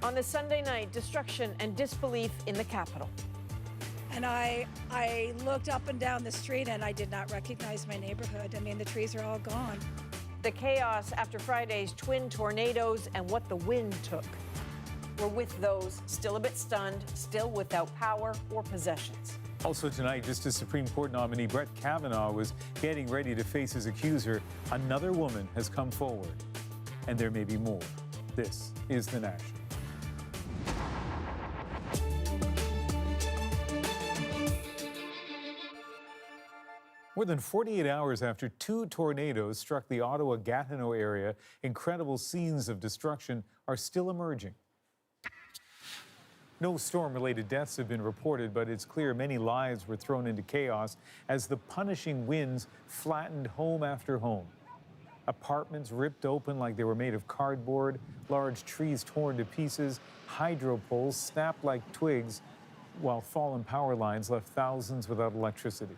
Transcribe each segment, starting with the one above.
On a Sunday night, destruction and disbelief in the capital. And I looked up and down the street and I did not recognize my neighborhood. I mean, the trees are all gone. The chaos after Friday's twin tornadoes and what the wind took. We're with those still a bit stunned, still without power or possessions. Also tonight, just as Supreme Court nominee Brett Kavanaugh was getting ready to face his accuser, another woman has come forward. And there may be more. This is The National. More than 48 hours after two tornadoes struck the Ottawa-Gatineau area, incredible scenes of destruction are still emerging. No storm-related deaths have been reported, but it's clear many lives were thrown into chaos as the punishing winds flattened home after home. Apartments ripped open like they were made of cardboard, large trees torn to pieces, hydro poles snapped like twigs, while fallen power lines left thousands without electricity.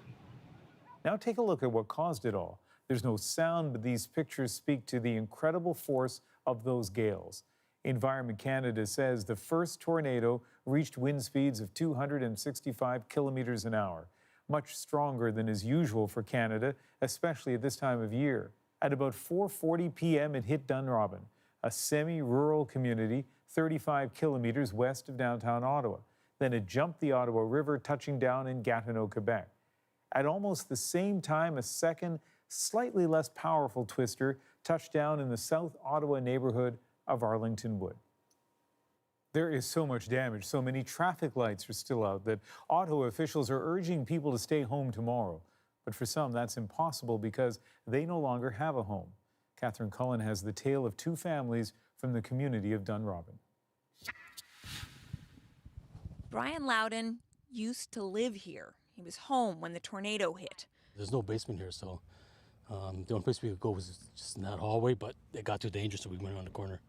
Now take a look at what caused it all. There's no sound, but these pictures speak to the incredible force of those gales. Environment Canada says the first tornado reached wind speeds of 265 kilometers an hour, much stronger than is usual for Canada, especially at this time of year. At about 4:40 p.m., it hit Dunrobin, a semi-rural community 35 kilometers west of downtown Ottawa. Then it jumped the Ottawa River, touching down in Gatineau, Quebec. At almost the same time, a second, slightly less powerful twister touched down in the South Ottawa neighborhood of Arlington Wood. There is so much damage, so many traffic lights are still out that Ottawa officials are urging people to stay home tomorrow. But for some, that's impossible because they no longer have a home. Catherine Cullen has the tale of two families from the community of Dunrobin. Brian Loudon used to live here. He was home when the tornado hit. There's no basement here, so the only place we could go was just in that hallway, but it got too dangerous, so we went around the corner.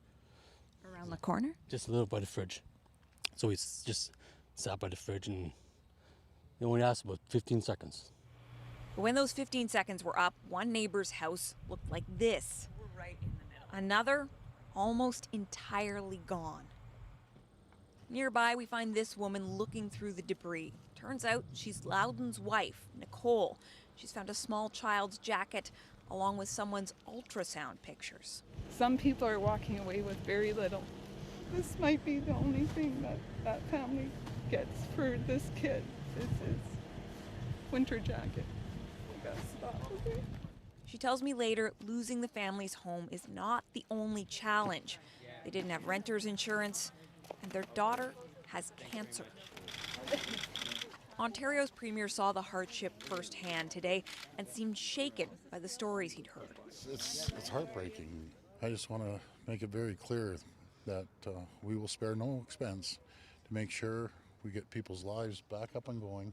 Around the corner? Just a little by the fridge. So we just sat by the fridge and it only lasted about 15 seconds. But when those 15 seconds were up, one neighbor's house looked like this. We're right in the middle. Another, almost entirely gone. Nearby, we find this woman looking through the debris. Turns out she's Loudon's wife, Nicole. She's found a small child's jacket along with someone's ultrasound pictures. Some people are walking away with very little. This might be the only thing that that family gets for this kid is his winter jacket. I gotta stop with it. She tells me later losing the family's home is not the only challenge. They didn't have renter's insurance, and their daughter has cancer. Ontario's premier saw the hardship firsthand today and seemed shaken by the stories he'd heard. It's heartbreaking. I just want to make it very clear that we will spare no expense to make sure we get people's lives back up and going.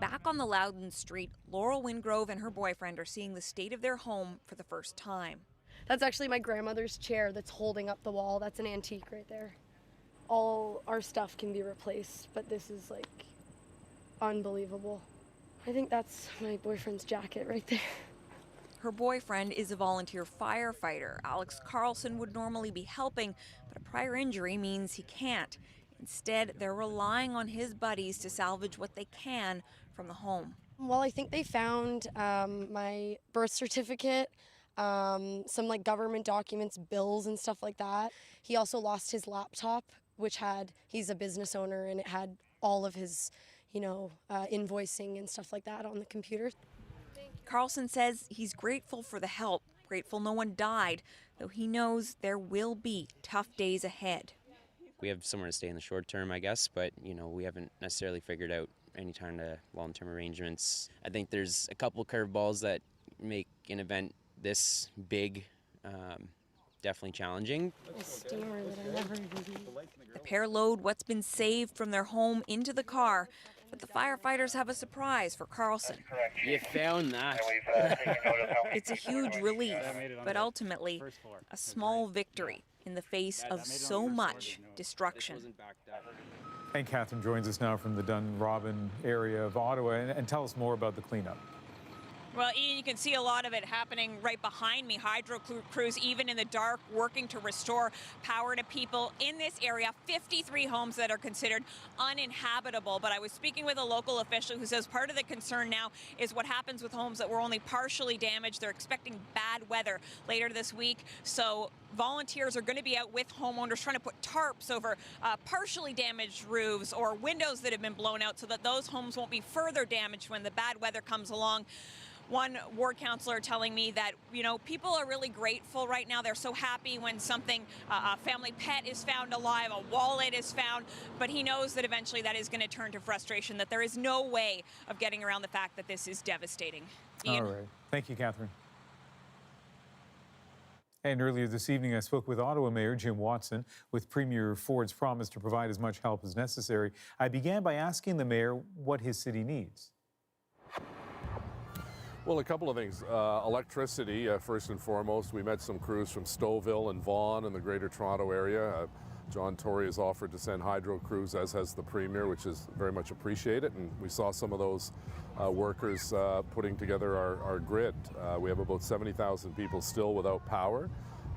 Back on the Loudon Street, Laurel Wingrove and her boyfriend are seeing the state of their home for the first time. That's actually my grandmother's chair that's holding up the wall. That's an antique right there. All our stuff can be replaced, but this is like unbelievable. I think that's my boyfriend's jacket right there. Her boyfriend is a volunteer firefighter. Alex Carlson would normally be helping, but a prior injury means he can't. Instead, they're relying on his buddies to salvage what they can from the home. Well, I think they found my birth certificate, some like government documents, bills and stuff like that. He also lost his laptop, which he's a business owner, and it had all of his, invoicing and stuff like that on the computer. Carlson says he's grateful for the help, grateful no one died, though he knows there will be tough days ahead. We have somewhere to stay in the short term, I guess, but, we haven't necessarily figured out any kind of long-term arrangements. I think there's a couple curveballs that make an event this big definitely challenging. A steamer that I never even did. The pair load what's been saved from their home into the car, but the firefighters have a surprise for Carlson. You found that. It's a huge relief, but ultimately a small victory in the face of so much destruction. And Catherine joins us now from the Dunrobin area of Ottawa and tell us more about the cleanup. Well, Ian, you can see a lot of it happening right behind me. Hydro crews, even in the dark, working to restore power to people in this area. 53 homes that are considered uninhabitable. But I was speaking with a local official who says part of the concern now is what happens with homes that were only partially damaged. They're expecting bad weather later this week. So volunteers are going to be out with homeowners trying to put tarps over partially damaged roofs or windows that have been blown out so that those homes won't be further damaged when the bad weather comes along. One ward councillor telling me that, you know, people are really grateful right now. They're so happy when something, a family pet is found alive, a wallet is found, but he knows that eventually that is going to turn to frustration, that there is no way of getting around the fact that this is devastating. Ian? All right. Thank you, Catherine. And earlier this evening, I spoke with Ottawa Mayor Jim Watson. With Premier Ford's promise to provide as much help as necessary, I began by asking the mayor what his city needs. Well, a couple of things. Electricity, first and foremost. We met some crews from Stouffville and Vaughan in the Greater Toronto area. John Tory has offered to send hydro crews, as has the Premier, which is very much appreciated. And we saw some of those workers putting together our grid. We have about 70,000 people still without power.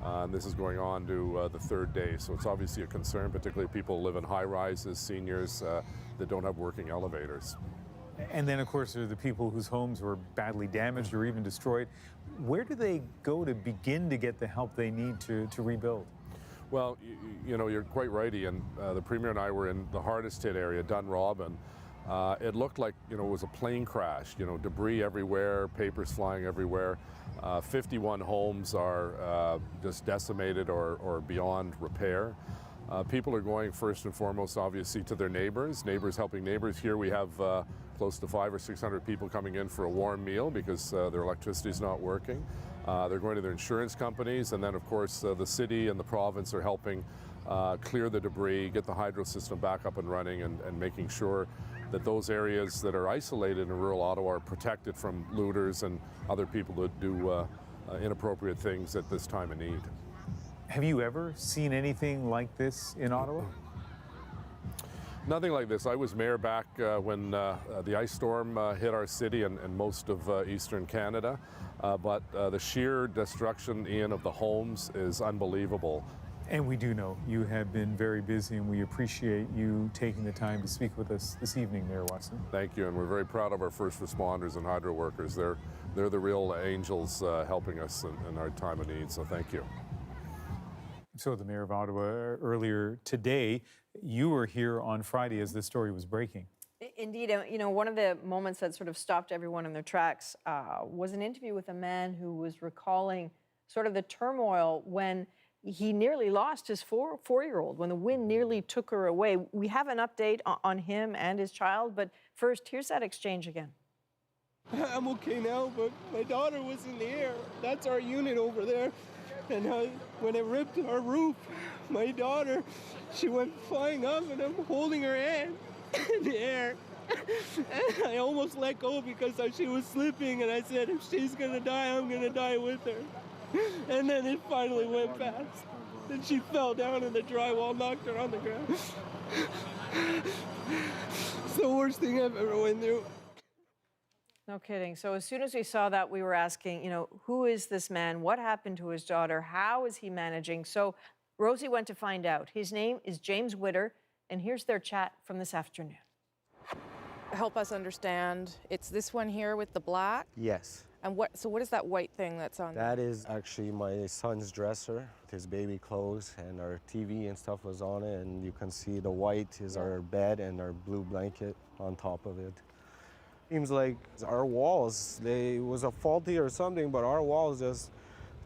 And this is going on to the third day. So it's obviously a concern, particularly people who live in high rises, seniors that don't have working elevators. And then, of course, there are the people whose homes were badly damaged or even destroyed. Where do they go to begin to get the help they need to rebuild? Well, you know, you're quite right, Ian. The Premier and I were in the hardest hit area, Dunrobin. It looked like, you know, it was a plane crash, you know, debris everywhere, papers flying everywhere. 51 homes are just decimated or beyond repair. People are going first and foremost, obviously, to their neighbors helping neighbors. Here we have close to 500 or 600 people coming in for a warm meal because their electricity is not working. They're going to their insurance companies, and then, of course, the city and the province are helping clear the debris, get the hydro system back up and running, and making sure that those areas that are isolated in rural Ottawa are protected from looters and other people that do inappropriate things at this time of need. Have you ever seen anything like this in Ottawa? Nothing like this. I was mayor back when the ice storm hit our city and most of eastern Canada. But the sheer destruction, Ian, of the homes is unbelievable. And we do know you have been very busy, and we appreciate you taking the time to speak with us this evening, Mayor Watson. Thank you, and we're very proud of our first responders and hydro workers. They're the real angels helping us in our time of need, so thank you. So the Mayor of Ottawa, earlier today, you were here on Friday as this story was breaking. Indeed, you know, one of the moments that sort of stopped everyone in their tracks was an interview with a man who was recalling sort of the turmoil when he nearly lost his four-year-old, when the wind nearly took her away. We have an update on him and his child, but first, here's that exchange again. I'm okay now, but my daughter was in the air. That's our unit over there. And when it ripped our roof, my daughter, she went flying up, and I'm holding her hand in the air. And I almost let go because she was slipping, and I said, if she's gonna die, I'm gonna die with her. And then it finally went past. And she fell down, and the drywall knocked her on the ground. It's the worst thing I've ever went through. No kidding. So as soon as we saw that, we were asking, you know, who is this man? What happened to his daughter? How is he managing? So Rosie went to find out. His name is James Witter, and here's their chat from this afternoon. Help us understand. It's this one here with the black? Yes. And what is that white thing that's on there? That is actually my son's dresser, his baby clothes, and our TV and stuff was on it, and you can see the white is our bed and our blue blanket on top of it. Seems like our walls, it was a faulty or something, but our walls just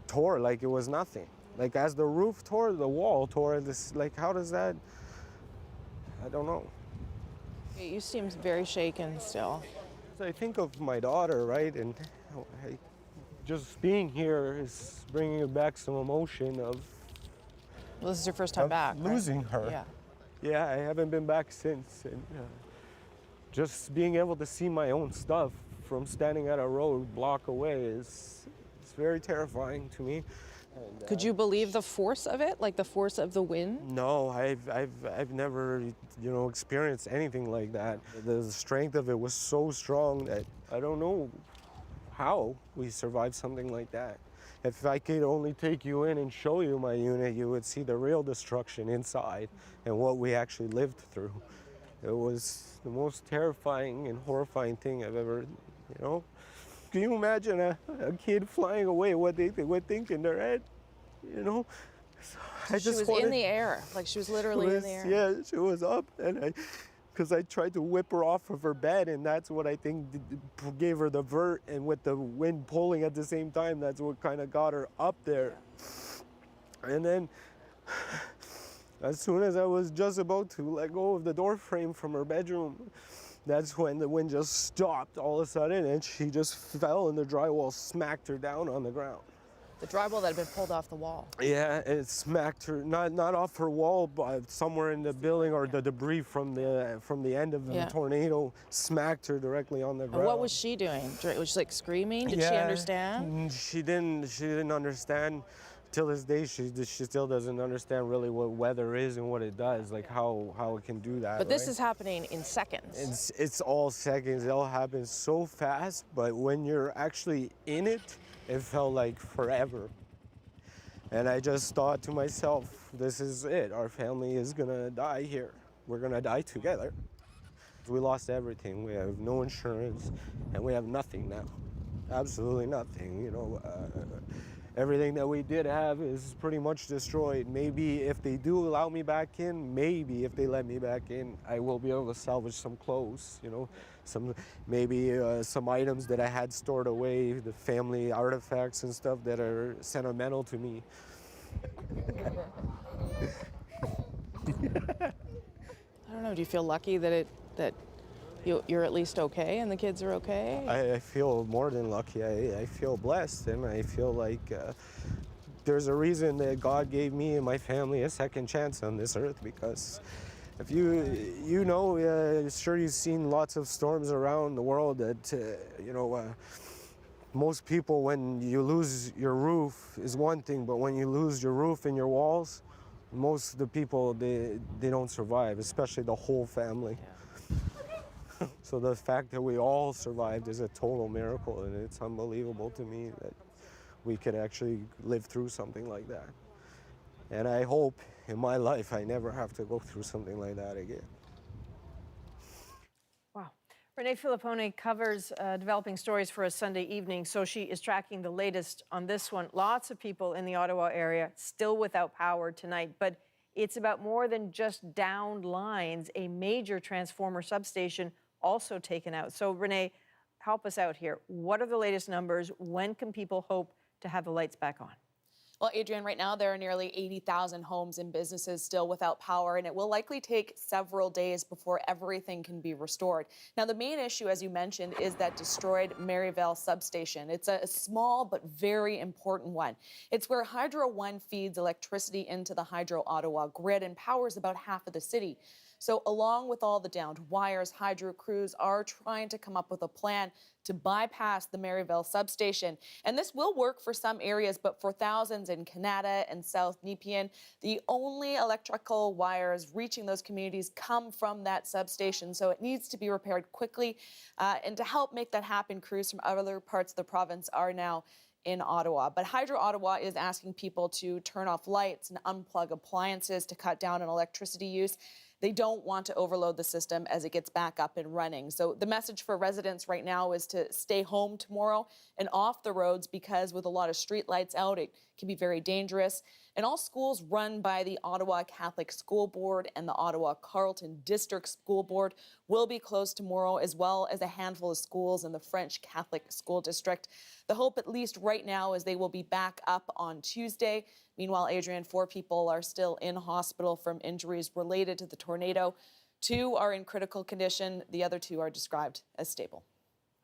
tore like it was nothing. Like as the roof tore, the wall tore. This, like, how does that, I don't know. You seem very shaken still. I think of my daughter, right? And just being here is bringing back some emotion of... Well, this is your first time back, losing right? her. Yeah. Yeah, I haven't been back since. And just being able to see my own stuff from standing at a roadblock away is very terrifying to me. And, could you believe the force of it, like the force of the wind? No, I've never, you know, experienced anything like that. The strength of it was so strong that I don't know how we survived something like that. If I could only take you in and show you my unit, you would see the real destruction inside and what we actually lived through. It was the most terrifying and horrifying thing I've ever, you know. Can you imagine a kid flying away, what they would think in their head, you know? So She was in the air, like she was literally in the air. Yeah, she was up, and because I tried to whip her off of her bed, and that's what I think gave her the vert, and with the wind pulling at the same time, that's what kind of got her up there. And then, as soon as I was just about to let go of the door frame from her bedroom, that's when the wind just stopped all of a sudden, and she just fell, and the drywall smacked her down on the ground. The drywall that had been pulled off the wall. Yeah, it smacked her, not off her wall, but somewhere in the building, or the debris from the end of the tornado smacked her directly on the ground. And what was she doing? Was she like screaming? Did she understand? She didn't understand. Till this day, she still doesn't understand really what weather is and what it does, like how it can do that. But this is happening in seconds. It's all seconds. It all happens so fast, but when you're actually in it, it felt like forever. And I just thought to myself, this is it. Our family is gonna die here. We're gonna die together. We lost everything. We have no insurance, and we have nothing now. Absolutely nothing, you know. Everything that we did have is pretty much destroyed. Maybe if they do allow me back in, maybe if they let me back in, I will be able to salvage some clothes, you know, maybe some items that I had stored away, the family artifacts and stuff that are sentimental to me. I don't know, do you feel lucky that you're at least okay and the kids are okay? I feel more than lucky. I feel blessed, and I feel like there's a reason that God gave me and my family a second chance on this earth, because if you know, sure you've seen lots of storms around the world that, you know, most people, when you lose your roof is one thing, but when you lose your roof and your walls, most of the people, they don't survive, especially the whole family. Yeah. So the fact that we all survived is a total miracle, and it's unbelievable to me that we could actually live through something like that. And I hope in my life I never have to go through something like that again. Wow. Renee Filippone covers developing stories for us Sunday evening, so she is tracking the latest on this one. Lots of people in the Ottawa area still without power tonight, but it's about more than just downed lines. A major transformer substation also taken out. So Renee, help us out here. What are the latest numbers? When can people hope to have the lights back on? Well, Adrienne, right now there are nearly 80,000 homes and businesses still without power, and it will likely take several days before everything can be restored. Now, the main issue, as you mentioned, is that destroyed Maryvale substation. It's a small but very important one. It's where Hydro One feeds electricity into the Hydro Ottawa grid and powers about half of the city. So along with all the downed wires, Hydro crews are trying to come up with a plan to bypass the Maryvale substation. And this will work for some areas, but for thousands in Canada and South Nepean, the only electrical wires reaching those communities come from that substation. So it needs to be repaired quickly. And to help make that happen, crews from other parts of the province are now in Ottawa. But Hydro Ottawa is asking people to turn off lights and unplug appliances to cut down on electricity use. They don't want to overload the system as it gets back up and running. So the message for residents right now is to stay home tomorrow and off the roads, because with a lot of street lights out, it can be very dangerous. And all schools run by the Ottawa Catholic School Board and the Ottawa Carleton District School Board will be closed tomorrow, as well as a handful of schools in the French Catholic School District. The hope, at least right now, is they will be back up on Tuesday. Meanwhile, Adrienne, 4 people are still in hospital from injuries related to the tornado. 2 are in critical condition. The other 2 are described as stable.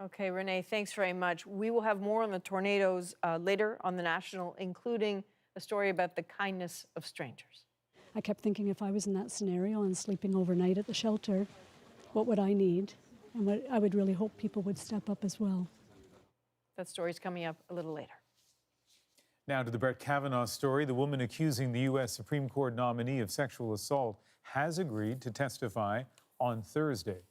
Okay, Renee, thanks very much. We will have more on the tornadoes later on the National, including a story about the kindness of strangers. I kept thinking, if I was in that scenario and sleeping overnight at the shelter, what would I need? And what I would really hope people would step up as well. That story's coming up a little later. Now to the Brett Kavanaugh story. The woman accusing the U.S. Supreme Court nominee of sexual assault has agreed to testify on Thursday.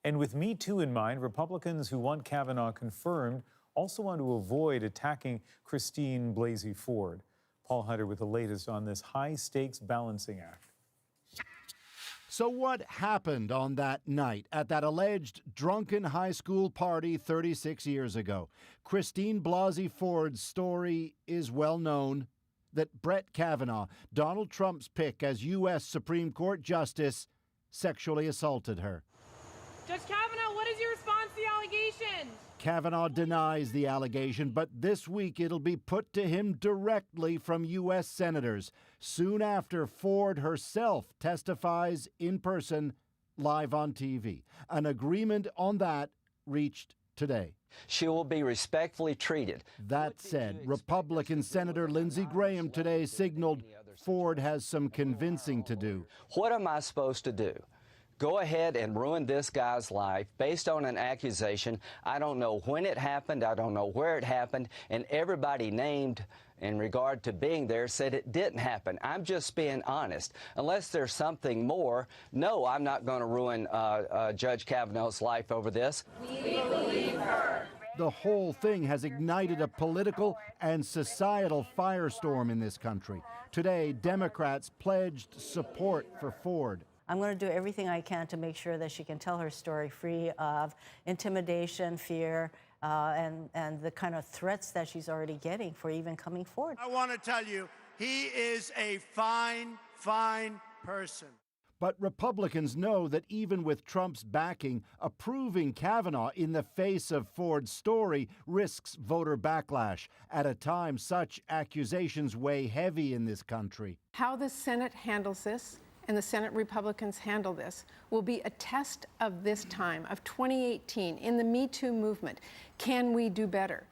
And with Me Too in mind, Republicans who want Kavanaugh confirmed also want to avoid attacking Christine Blasey Ford. Paul Hunter with the latest on this high-stakes balancing act. So what happened on that night at that alleged drunken high school party 36 years ago? Christine Blasey Ford's story is well known, that Brett Kavanaugh, Donald Trump's pick as U.S. Supreme Court Justice, sexually assaulted her. Judge Kavanaugh, what is your response to the allegation? Kavanaugh denies the allegation, but this week it'll be put to him directly from U.S. senators, soon after Ford herself testifies in person live on TV. An agreement on that reached today. She will be respectfully treated. That said, Republican Senator Lindsey Graham today signaled Ford has some convincing to do. What am I supposed to do? Go ahead and ruin this guy's life based on an accusation. I don't know when it happened, I don't know where it happened, and everybody named in regard to being there said it didn't happen. I'm just being honest. Unless there's something more, no, I'm not going to ruin Judge Kavanaugh's life over this. We believe her. The whole thing has ignited a political and societal firestorm in this country. Today, Democrats pledged support for Ford. I'm going to do everything I can to make sure that she can tell her story free of intimidation, fear, and the kind of threats that she's already getting for even coming forward. I want to tell you, he is a fine, fine person. But Republicans know that even with Trump's backing, approving Kavanaugh in the face of Ford's story risks voter backlash at a time such accusations weigh heavy in this country. How the Senate handles this and the Senate Republicans handle this will be a test of this time, of 2018, in the Me Too movement. Can we do better?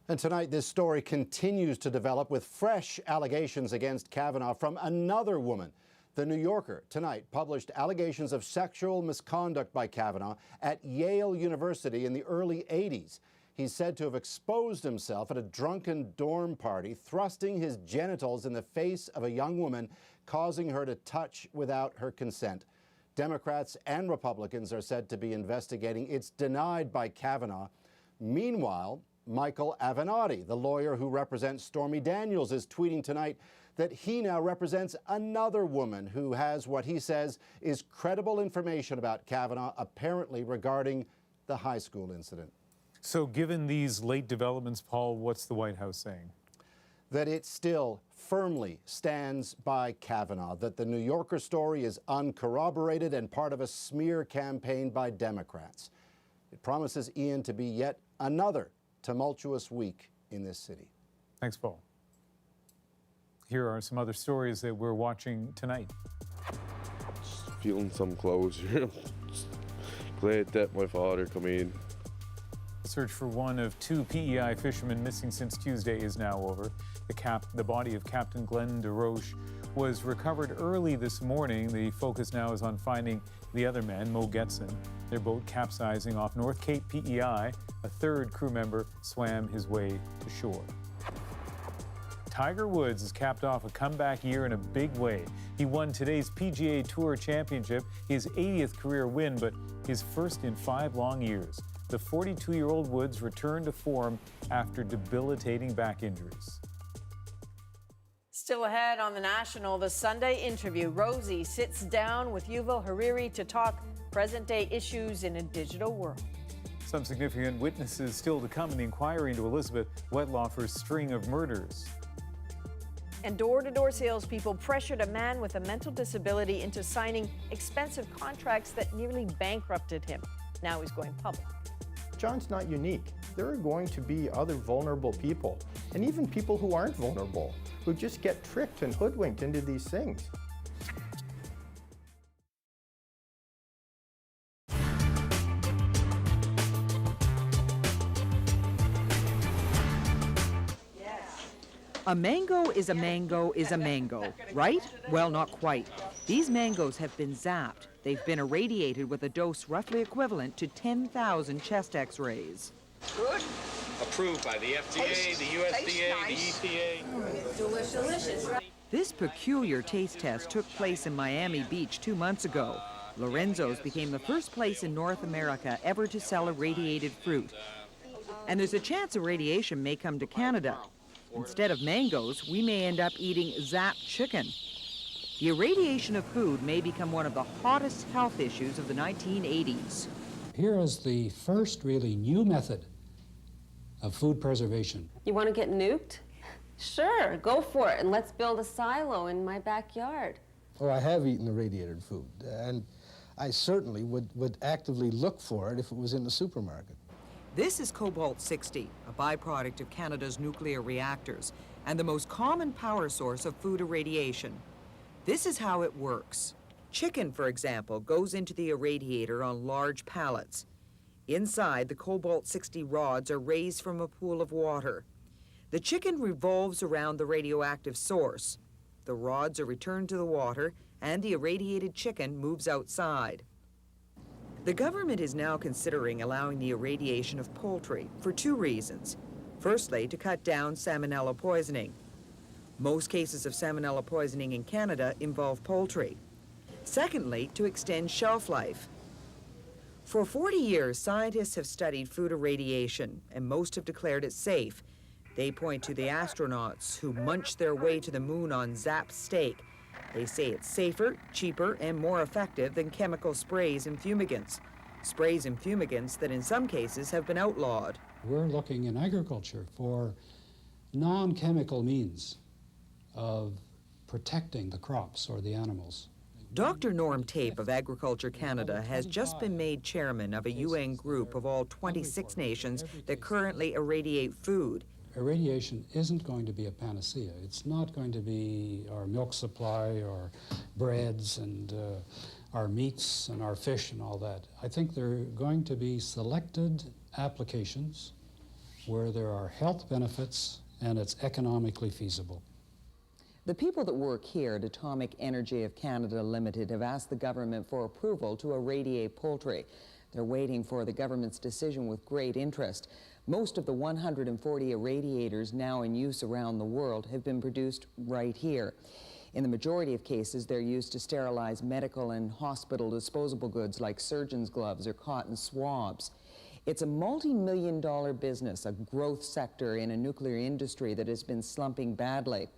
And tonight, this story continues to develop with fresh allegations against Kavanaugh from another woman. The New Yorker tonight published allegations of sexual misconduct by Kavanaugh at Yale University in the early 80s. He's said to have exposed himself at a drunken dorm party, thrusting his genitals in the face of a young woman, causing her to touch without her consent. Democrats and Republicans are said to be investigating. It's denied by Kavanaugh. Meanwhile, Michael Avenatti, the lawyer who represents Stormy Daniels, is tweeting tonight that he now represents another woman who has what he says is credible information about Kavanaugh, apparently regarding the high school incident. So given these late developments, Paul, what's the White House saying? That it still firmly stands by Kavanaugh, that the New Yorker story is uncorroborated and part of a smear campaign by Democrats. It promises, Ian, to be yet another tumultuous week in this city. Thanks, Paul. Here are some other stories that we're watching tonight. Just feeling some closure. Glad that my father come in. The search for one of two PEI fishermen missing since Tuesday is now over. The body of Captain Glenn DeRoche was recovered early this morning. The focus now is on finding the other man, Mo Getson. Their boat capsizing off North Cape PEI. A third crew member swam his way to shore. Tiger Woods has capped off a comeback year in a big way. He won today's PGA Tour Championship, his 80th career win, but his first in 5 long years. The 42-year-old Woods returned to form after debilitating back injuries. Still ahead on The National, the Sunday interview. Rosie sits down with Yuval Hariri to talk present-day issues in a digital world. Some significant witnesses still to come in the inquiry into Elizabeth Wettlaufer's string of murders. And door-to-door salespeople pressured a man with a mental disability into signing expensive contracts that nearly bankrupted him. Now he's going public. John's not unique. There are going to be other vulnerable people, and even people who aren't vulnerable, who just get tricked and hoodwinked into these things. A mango is a mango is a mango, right? Well, not quite. These mangoes have been zapped. They've been irradiated with a dose roughly equivalent to 10,000 chest x-rays. Good. Approved by the FDA, the USDA, the EPA. Delicious. This peculiar taste test took place in Miami Beach 2 months ago. Lorenzo's became the first place in North America ever to sell irradiated fruit. And there's a chance irradiation may come to Canada. Instead of mangoes, we may end up eating zapped chicken. The irradiation of food may become one of the hottest health issues of the 1980s. Here is the first really new method of food preservation. You want to get nuked? Sure, go for it, and let's build a silo in my backyard. Oh, I have eaten irradiated food, and I certainly would actively look for it if it was in the supermarket. This is cobalt-60, a byproduct of Canada's nuclear reactors, and the most common power source of food irradiation. This is how it works. Chicken, for example, goes into the irradiator on large pallets. Inside, the cobalt-60 rods are raised from a pool of water. The chicken revolves around the radioactive source. The rods are returned to the water, and the irradiated chicken moves outside. The government is now considering allowing the irradiation of poultry for two reasons. Firstly, to cut down salmonella poisoning. Most cases of salmonella poisoning in Canada involve poultry. Secondly, to extend shelf life. For 40 years, scientists have studied food irradiation, and most have declared it safe. They point to the astronauts who munched their way to the moon on zapped steak. They say it's safer, cheaper, and more effective than chemical sprays and fumigants. Sprays and fumigants that in some cases have been outlawed. We're looking in agriculture for non-chemical means of protecting the crops or the animals. Dr. Norm Tape of Agriculture Canada has just been made chairman of a UN group of all 26 nations that currently irradiate food. Irradiation isn't going to be a panacea. It's not going to be our milk supply or breads and our meats and our fish and all that. I think there are going to be selected applications where there are health benefits and it's economically feasible. The people that work here at Atomic Energy of Canada Limited have asked the government for approval to irradiate poultry. They're waiting for the government's decision with great interest. Most of the 140 irradiators now in use around the world have been produced right here. In the majority of cases, they're used to sterilize medical and hospital disposable goods like surgeon's gloves or cotton swabs. It's a multi-million-dollar business, a growth sector in a nuclear industry that has been slumping badly.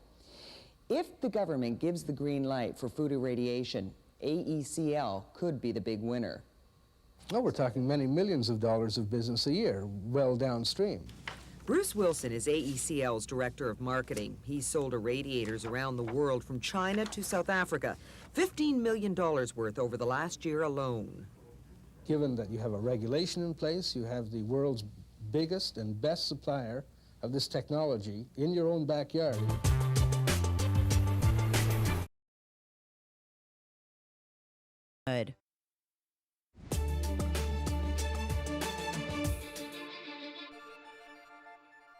If the government gives the green light for food irradiation, AECL could be the big winner. Well, we're talking many millions of dollars of business a year, well downstream. Bruce Wilson is AECL's director of marketing. He's sold irradiators around the world from China to South Africa, $15 million worth over the last year alone. Given that you have a regulation in place, you have the world's biggest and best supplier of this technology in your own backyard. Good.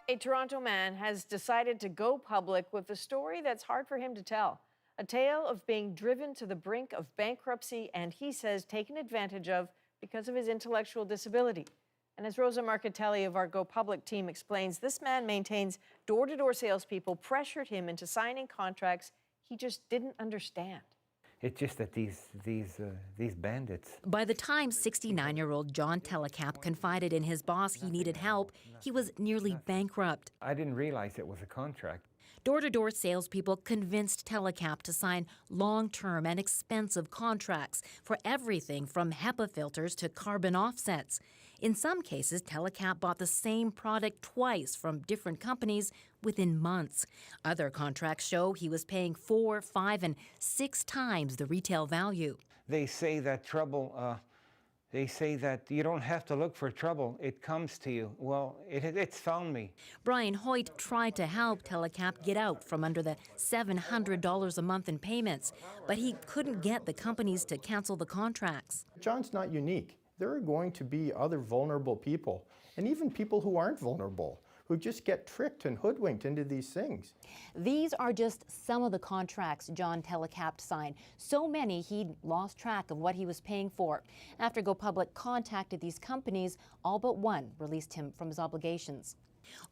A Toronto man has decided to go public with a story that's hard for him to tell. A tale of being driven to the brink of bankruptcy and, he says, taken advantage of because of his intellectual disability. And as Rosa Marcatelli of our Go Public team explains, this man maintains door-to-door salespeople pressured him into signing contracts he just didn't understand. It's just that these bandits. By the time 69-year-old John Telecap confided in his boss he needed help, he was nearly bankrupt. I didn't realize it was a contract. Door-to-door salespeople convinced Telecap to sign long-term and expensive contracts for everything from HEPA filters to carbon offsets. In some cases, Telecap bought the same product twice from different companies within months. Other contracts show he was paying 4, 5, and 6 times the retail value. They say that trouble, they say that you don't have to look for trouble, it comes to you. Well, it's found me. Brian Hoyt tried to help Telecap get out from under the $700 a month in payments, but he couldn't get the companies to cancel the contracts. John's not unique. There are going to be other vulnerable people, and even people who aren't vulnerable, who just get tricked and hoodwinked into these things. These are just some of the contracts John Telecap signed. So many he'd lost track of what he was paying for. After Go Public contacted these companies, all but one released him from his obligations.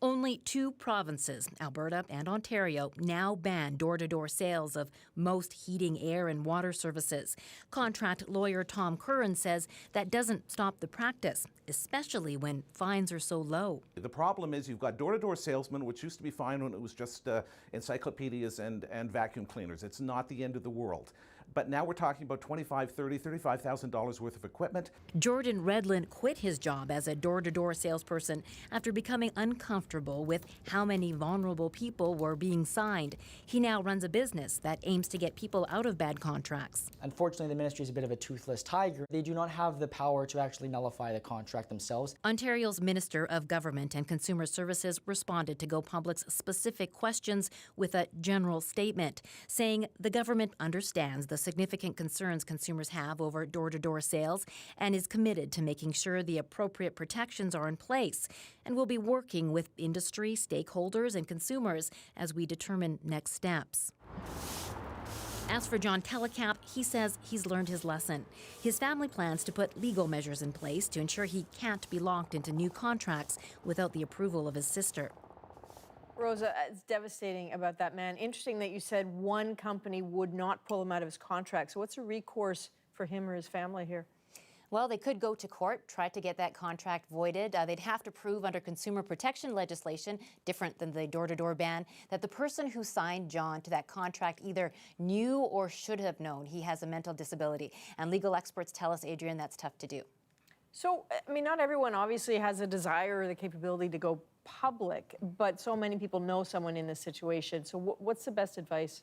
Only 2 provinces, Alberta and Ontario, now ban door-to-door sales of most heating, air and water services. Contract lawyer Tom Curran says that doesn't stop the practice, especially when fines are so low. The problem is you've got door-to-door salesmen, which used to be fine when it was just encyclopedias and vacuum cleaners. It's not the end of the world. But now we're talking about $25,000, $30,000, $35,000 worth of equipment. Jordan Redlin quit his job as a door-to-door salesperson after becoming uncomfortable with how many vulnerable people were being signed. He now runs a business that aims to get people out of bad contracts. Unfortunately, the ministry is a bit of a toothless tiger. They do not have the power to actually nullify the contract themselves. Ontario's Minister of Government and Consumer Services responded to Go Public's specific questions with a general statement, saying the government understands the significant concerns consumers have over door-to-door sales and is committed to making sure the appropriate protections are in place, and will be working with industry, stakeholders, and consumers as we determine next steps. As for John Telecap, he says he's learned his lesson. His family plans to put legal measures in place to ensure he can't be locked into new contracts without the approval of his sister. Rosa, it's devastating about that man. Interesting that you said one company would not pull him out of his contract. So what's a recourse for him or his family here? Well, they could go to court, try to get that contract voided. They'd have to prove under consumer protection legislation, different than the door-to-door ban, that the person who signed John to that contract either knew or should have known he has a mental disability. And legal experts tell us, Adrian, that's tough to do. So, I mean, not everyone obviously has a desire or the capability to go public, but so many people know someone in this situation. So what's the best advice?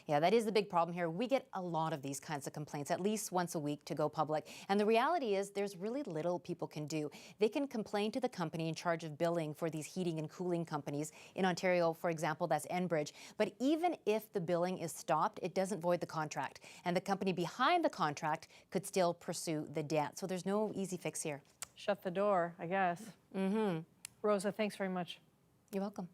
Yeah, that is the big problem here. We get a lot of these kinds of complaints, at least once a week, to Go Public. And the reality is there's really little people can do. They can complain to the company in charge of billing for these heating and cooling companies. In Ontario, for example, that's Enbridge. But even if the billing is stopped, it doesn't void the contract. And the company behind the contract could still pursue the debt. So there's no easy fix here. Shut the door, I guess. Mm-hmm. Rosa, thanks very much. You're welcome.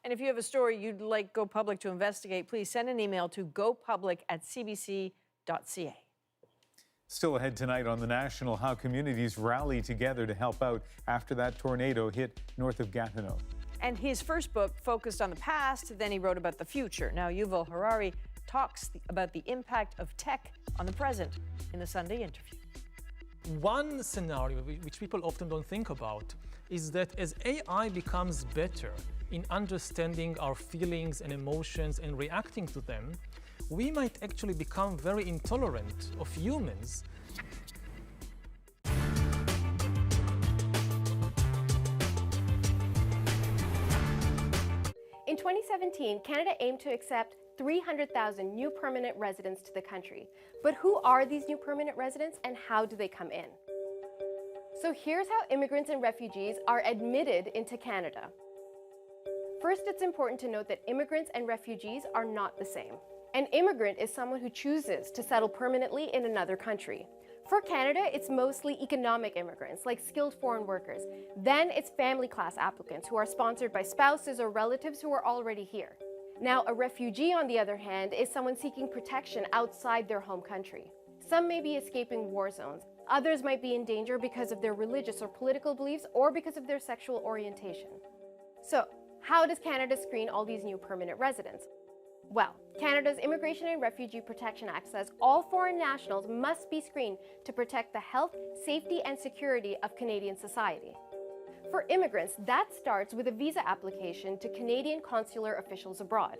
And if you have a story you'd like Go Public to investigate, please send an email to gopublic@cbc.ca. Still ahead tonight on The National, how communities rally together to help out after that tornado hit north of Gatineau. And his first book focused on the past, then he wrote about the future. Now Yuval Harari talks about the impact of tech on the present in the Sunday interview. One scenario which people often don't think about is that as AI becomes better in understanding our feelings and emotions and reacting to them, we might actually become very intolerant of humans. In 2017, Canada aimed to accept 300,000 new permanent residents to the country. But who are these new permanent residents and how do they come in? So here's how immigrants and refugees are admitted into Canada. First, it's important to note that immigrants and refugees are not the same. An immigrant is someone who chooses to settle permanently in another country. For Canada, it's mostly economic immigrants, like skilled foreign workers. Then it's family class applicants who are sponsored by spouses or relatives who are already here. Now, a refugee, on the other hand, is someone seeking protection outside their home country. Some may be escaping war zones. Others might be in danger because of their religious or political beliefs or because of their sexual orientation. So, how does Canada screen all these new permanent residents? Well, Canada's Immigration and Refugee Protection Act says all foreign nationals must be screened to protect the health, safety, and security of Canadian society. For immigrants, that starts with a visa application to Canadian consular officials abroad.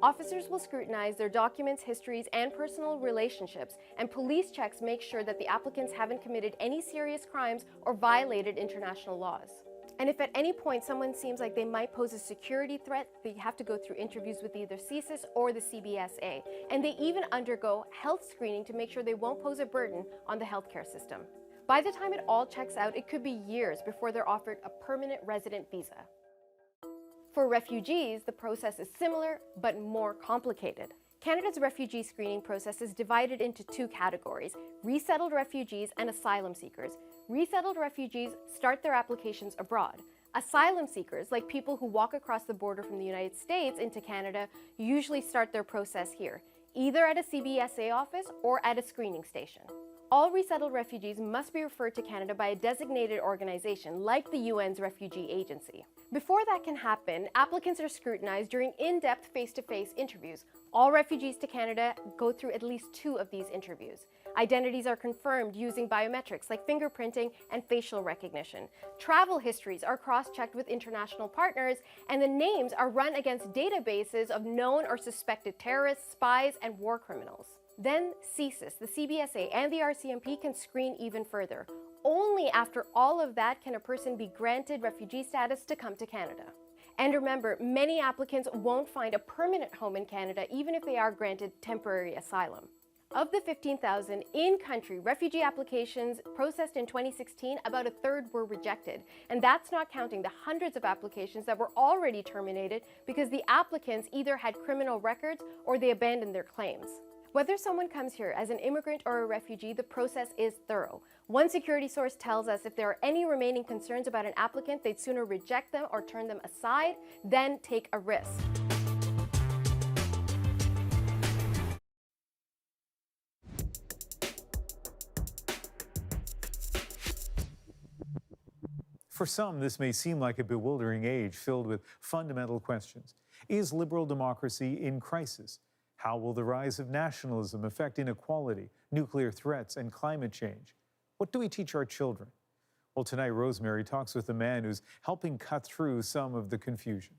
Officers will scrutinize their documents, histories, and personal relationships, and police checks make sure that the applicants haven't committed any serious crimes or violated international laws. And if at any point someone seems like they might pose a security threat, they have to go through interviews with either CSIS or the CBSA. And they even undergo health screening to make sure they won't pose a burden on the healthcare system. By the time it all checks out, it could be years before they're offered a permanent resident visa. For refugees, the process is similar, but more complicated. Canada's refugee screening process is divided into two categories: resettled refugees and asylum seekers. Resettled refugees start their applications abroad. Asylum seekers, like people who walk across the border from the United States into Canada, usually start their process here, either at a CBSA office or at a screening station. all resettled refugees must be referred to Canada by a designated organization like the UN's Refugee Agency. Before that can happen, applicants are scrutinized during in-depth face-to-face interviews. All refugees to Canada go through at least 2 of these interviews. Identities are confirmed using biometrics like fingerprinting and facial recognition. Travel histories are cross-checked with international partners, and the names are run against databases of known or suspected terrorists, spies, and war criminals. Then CSIS, the CBSA, and the RCMP can screen even further. Only after all of that can a person be granted refugee status to come to Canada. And remember, many applicants won't find a permanent home in Canada even if they are granted temporary asylum. Of the 15,000 in-country refugee applications processed in 2016, about a third were rejected. And that's not counting the hundreds of applications that were already terminated because the applicants either had criminal records or they abandoned their claims. Whether someone comes here as an immigrant or a refugee, the process is thorough. One security source tells us if there are any remaining concerns about an applicant, they'd sooner reject them or turn them aside than take a risk. For some, this may seem like a bewildering age filled with fundamental questions. Is liberal democracy in crisis? How will the rise of nationalism affect inequality, nuclear threats, and climate change? What do we teach our children? Well, tonight, Rosemary talks with a man who's helping cut through some of the confusion.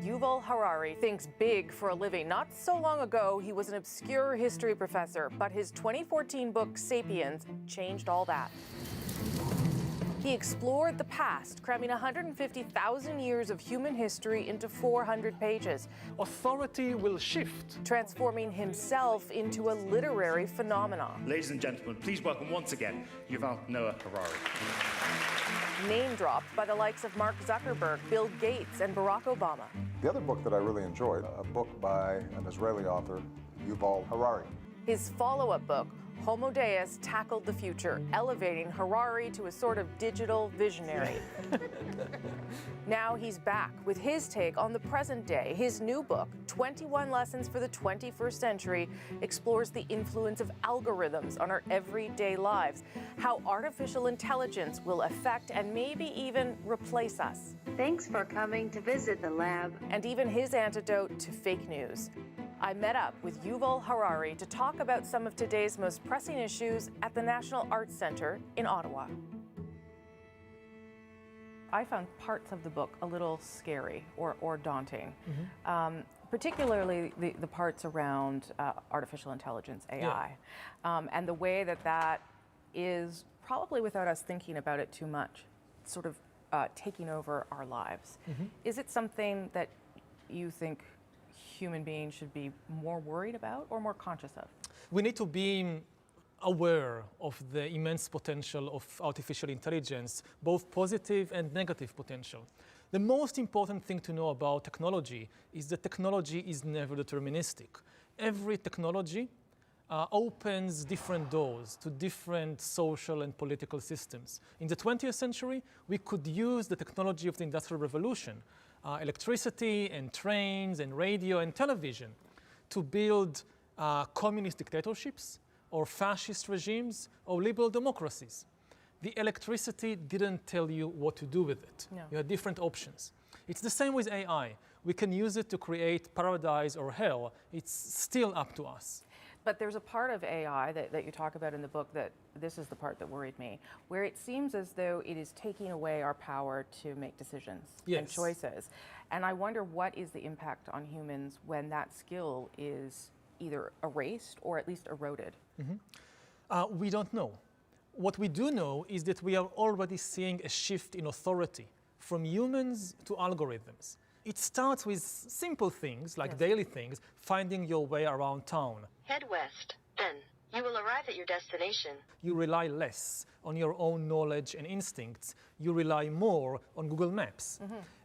Yuval Harari thinks big for a living. Not so long ago, he was an obscure history professor, but his 2014 book, Sapiens, changed all that. He explored the past, cramming 150,000 years of human history into 400 pages. Authority will shift, transforming himself into a literary phenomenon. Ladies and gentlemen, please welcome once again Yuval Noah Harari. Name dropped by the likes of Mark Zuckerberg, Bill Gates, and Barack Obama. The other book that I really enjoyed, a book by an Israeli author, Yuval Harari. His follow-up book, Homo Deus, tackled the future, elevating Harari to a sort of digital visionary. Now he's back with his take on the present day. His new book, 21 Lessons for the 21st Century, explores the influence of algorithms on our everyday lives, how artificial intelligence will affect and maybe even replace us. Thanks for coming to visit the lab. And even his antidote to fake news. I met up with Yuval Harari to talk about some of today's most pressing issues at the National Arts Centre in Ottawa. I found parts of the book a little scary or daunting, particularly the parts around artificial intelligence, AI, and the way that is, probably without us thinking about it too much, sort of taking over our lives. Is it something that you think human beings should be more worried about or more conscious of? We need to be aware of the immense potential of artificial intelligence, both positive and negative potential. The most important thing to know about technology is that technology is never deterministic. Every technology opens different doors to different social and political systems. In the 20th century, we could use the technology of the Industrial Revolution, electricity and trains and radio and television, to build communist dictatorships or fascist regimes or liberal democracies. The electricity didn't tell you what to do with it. No. You had different options. It's the same with AI. We can use it to create paradise or hell. It's still up to us. But there's a part of AI that you talk about in the book that, this is the part that worried me, where it seems as though it is taking away our power to make decisions and choices. And I wonder, what is the impact on humans when that skill is either erased or at least eroded? We don't know. What we do know is that we are already seeing a shift in authority from humans to algorithms. It starts with simple things, like daily things, finding your way around town. Head west, then you will arrive at your destination. You rely less on your own knowledge and instincts. You rely more on Google Maps.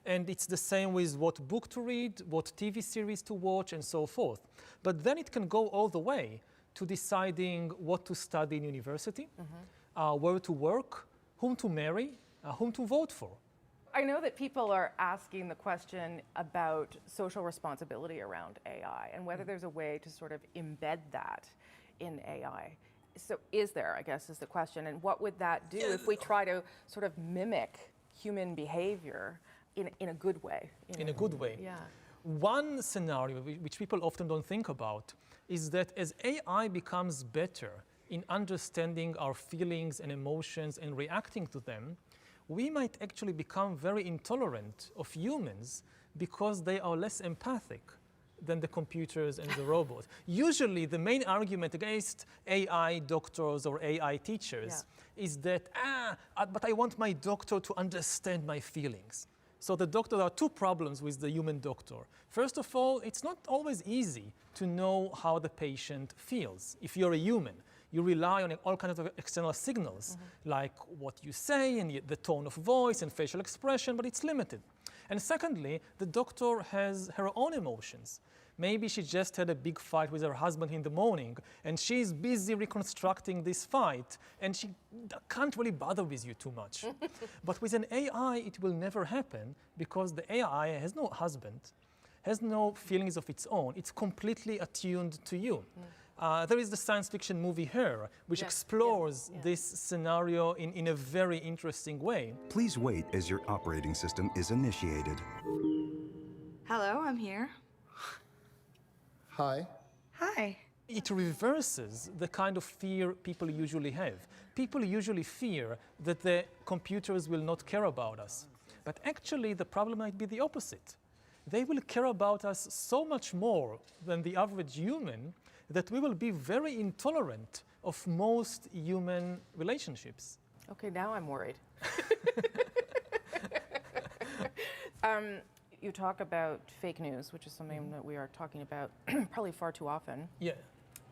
And it's the same with what book to read, what TV series to watch, and so forth. But then it can go all the way to deciding what to study in university, where to work, whom to marry, whom to vote for. I know that people are asking the question about social responsibility around AI and whether there's a way to sort of embed that in AI. So is there, I guess, is the question, and what would that do if we try to sort of mimic human behavior in a good way? In a good way. Yeah. One scenario which people often don't think about is that as AI becomes better in understanding our feelings and emotions and reacting to them, we might actually become very intolerant of humans because they are less empathic than the computers and the robots. Usually the main argument against AI doctors or AI teachers is that, but I want my doctor to understand my feelings. So there are two problems with the human doctor. First of all, it's not always easy to know how the patient feels. If you're a human, you rely on all kinds of external signals, like what you say and the tone of voice and facial expression, but it's limited. And secondly, the doctor has her own emotions. Maybe she just had a big fight with her husband in the morning, and she's busy reconstructing this fight, and she can't really bother with you too much. But with an AI, it will never happen, because the AI has no husband, has no feelings of its own. It's completely attuned to you. There is the science fiction movie Her, which explores this scenario in a very interesting way. Please wait as your operating system is initiated. Hello, I'm here. Hi. Hi. It reverses the kind of fear people usually have. People usually fear that the computers will not care about us. But actually, the problem might be the opposite. They will care about us so much more than the average human that we will be very intolerant of most human relationships. Okay, now I'm worried. You talk about fake news, which is something that we are talking about probably far too often. Yeah.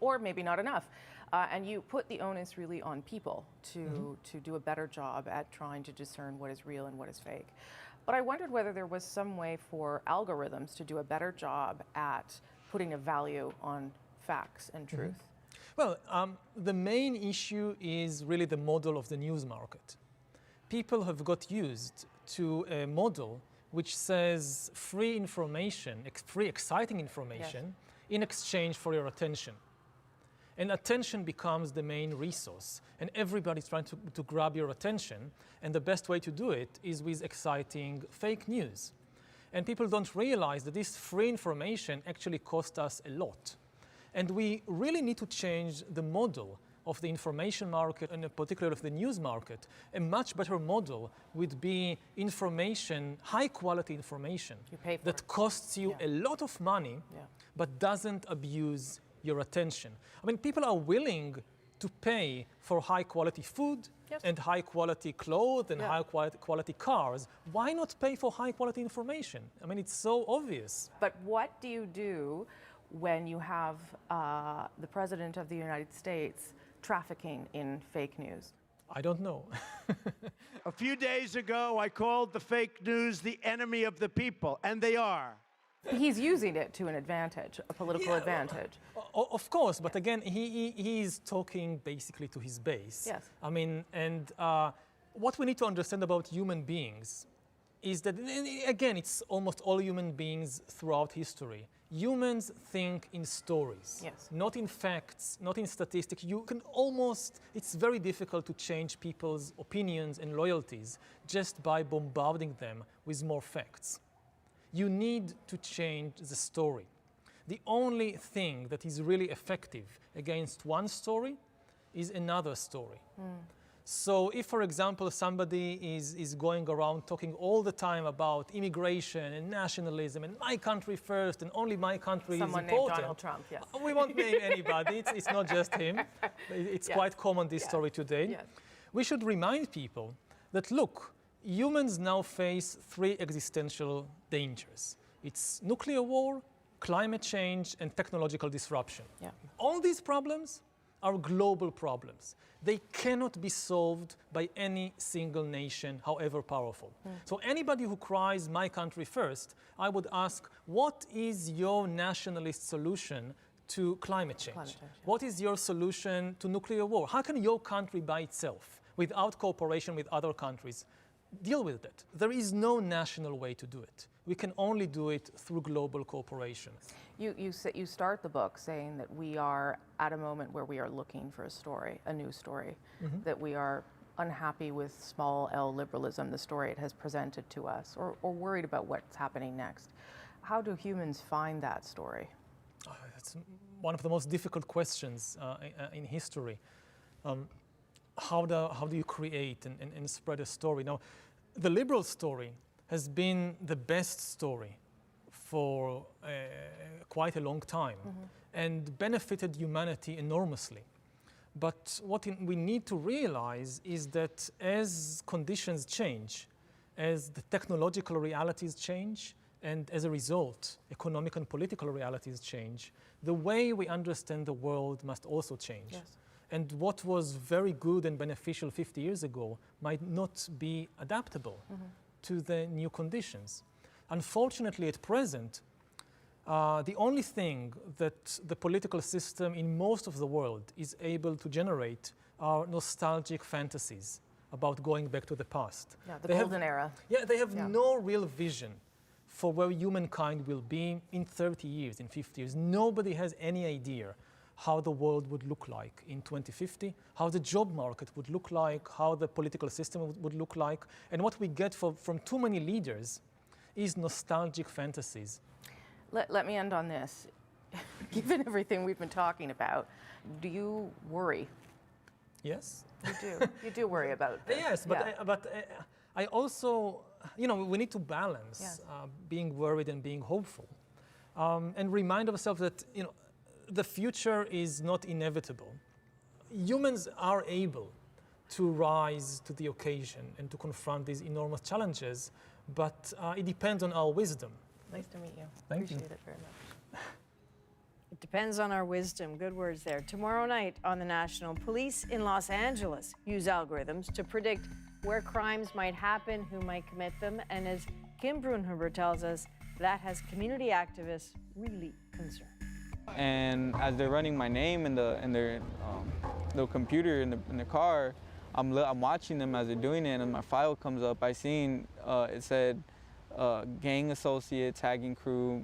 Or maybe not enough. And you put the onus really on people to do a better job at trying to discern what is real and what is fake. But I wondered whether there was some way for algorithms to do a better job at putting a value on facts and truth. Well, the main issue is really the model of the news market. People have got used to a model which says free information, free exciting information, in exchange for your attention. And attention becomes the main resource, and everybody's trying to grab your attention, and the best way to do it is with exciting fake news. And people don't realize that this free information actually costs us a lot. And we really need to change the model of the information market, and in particular of the news market. A much better model would be information, high quality information that costs you a lot of money, but doesn't abuse your attention. I mean, people are willing to pay for high quality food and high quality clothes and high quality cars. Why not pay for high quality information? I mean, it's so obvious. But what do you do when you have the President of the United States trafficking in fake news? I don't know. A few days ago, I called the fake news the enemy of the people, and they are. He's using it to an advantage, a political advantage. Of course, but again, he is talking basically to his base. Yes. I mean, and what we need to understand about human beings is that, again, it's almost all human beings throughout history. Humans think in stories, not in facts, not in statistics. You can it's very difficult to change people's opinions and loyalties just by bombarding them with more facts. You need to change the story. The only thing that is really effective against one story is another story. So if, for example, somebody is going around talking all the time about immigration and nationalism and my country first and only my country is important. Someone named Donald Trump, yes. We won't name anybody. It's not just him. It's quite common, this story today. We should remind people that, look, humans now face 3 existential dangers. It's nuclear war, climate change, and technological disruption. All these problems are global problems. They cannot be solved by any single nation, however powerful. So anybody who cries, my country first, I would ask, what is your nationalist solution to climate change? What is your solution to nuclear war? How can your country by itself, without cooperation with other countries, deal with it. There is no national way to do it. We can only do it through global cooperation. You start the book saying that we are at a moment where we are looking for a story, a new story, that we are unhappy with small L liberalism, the story it has presented to us, or worried about what's happening next. How do humans find that story? It's one of the most difficult questions in history. How do you create and spread a story? Now, the liberal story has been the best story for quite a long time and benefited humanity enormously. But what we need to realize is that as conditions change, as the technological realities change, and as a result, economic and political realities change, the way we understand the world must also change. Yes. And what was very good and beneficial 50 years ago might not be adaptable to the new conditions. Unfortunately, at present, the only thing that the political system in most of the world is able to generate are nostalgic fantasies about going back to the past. Yeah, the golden era. Yeah, they have no real vision for where humankind will be in 30 years, in 50 years. Nobody has any idea how the world would look like in 2050, how the job market would look like, how the political system would look like. And what we get from too many leaders is nostalgic fantasies. Let me end on this. Given everything we've been talking about, do you worry? Yes. You do. You do worry about this. Yes, but I also, we need to balance being worried and being hopeful, and remind ourselves that, the future is not inevitable. Humans are able to rise to the occasion and to confront these enormous challenges, but it depends on our wisdom. Nice to meet you. Thank you. Appreciate it very much. It depends on our wisdom. Good words there. Tomorrow night on The National, police in Los Angeles use algorithms to predict where crimes might happen, who might commit them, and as Kim Brunhuber tells us, that has community activists really concerned. And as they're running my name in their little computer in the car, I'm watching them as they're doing it, and my file comes up. I seen it said gang associate, tagging crew,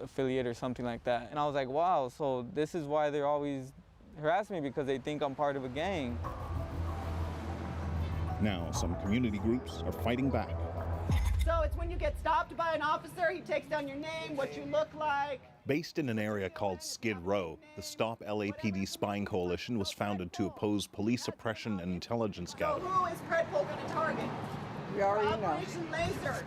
affiliate or something like that. And I was like, wow, so this is why they're always harassing me, because they think I'm part of a gang. Now, some community groups are fighting back. So it's when you get stopped by an officer, he takes down your name, what you look like. Based in an area called Skid Row, the Stop LAPD Spying Coalition was founded to oppose police oppression and intelligence gathering. So who is Predpol going to target? We already know. Operation Laser.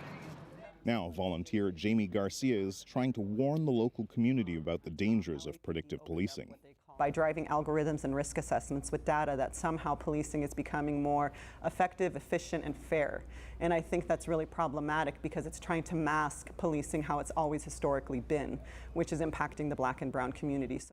Now, volunteer Jamie Garcia is trying to warn the local community about the dangers of predictive policing. By driving algorithms and risk assessments with data, that somehow policing is becoming more effective, efficient, and fair. And I think that's really problematic because it's trying to mask policing how it's always historically been, which is impacting the Black and Brown communities.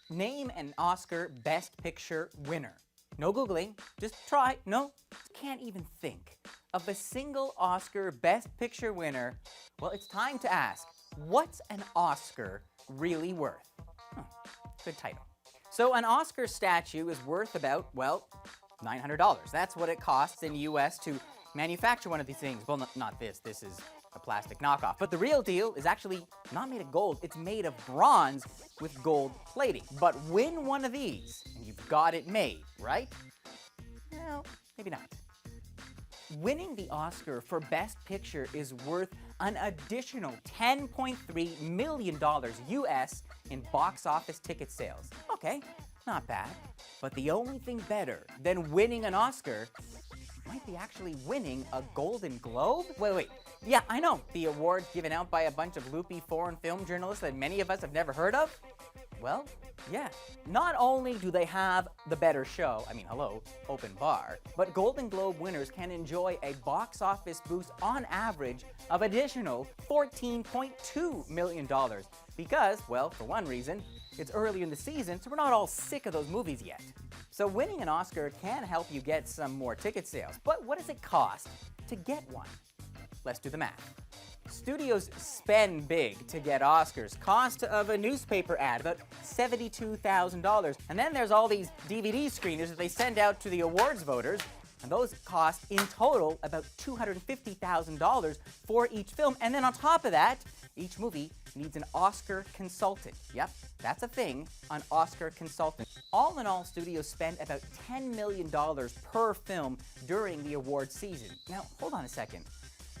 Name an Oscar Best Picture winner. No Googling, just try. No, can't even think of a single Oscar Best Picture winner. Well, it's time to ask, what's an Oscar really worth? Good title. So an Oscar statue is worth about, well, $900. That's what it costs in the US to manufacture one of these things. Well, not this. This is a plastic knockoff. But the real deal is actually not made of gold. It's made of bronze with gold plating. But win one of these, and you've got it made, right? Well, maybe not. Winning the Oscar for Best Picture is worth an additional $10.3 million US in box office ticket sales. Okay, not bad. But the only thing better than winning an Oscar might be actually winning a Golden Globe? Wait. Yeah, I know, the award given out by a bunch of loopy foreign film journalists that many of us have never heard of? Well, yeah. Not only do they have the better show, I mean, hello, open bar, but Golden Globe winners can enjoy a box office boost on average of additional $14.2 million. Because, well, for one reason, it's early in the season, so we're not all sick of those movies yet. So winning an Oscar can help you get some more ticket sales, but what does it cost to get one? Let's do the math. Studios spend big to get Oscars. Cost of a newspaper ad, about $72,000. And then there's all these DVD screeners that they send out to the awards voters, and those cost in total about $250,000 for each film. And then on top of that, each movie needs an Oscar consultant. Yep, that's a thing, an Oscar consultant. All in all, studios spend about $10 million per film during the award season. Now, hold on a second.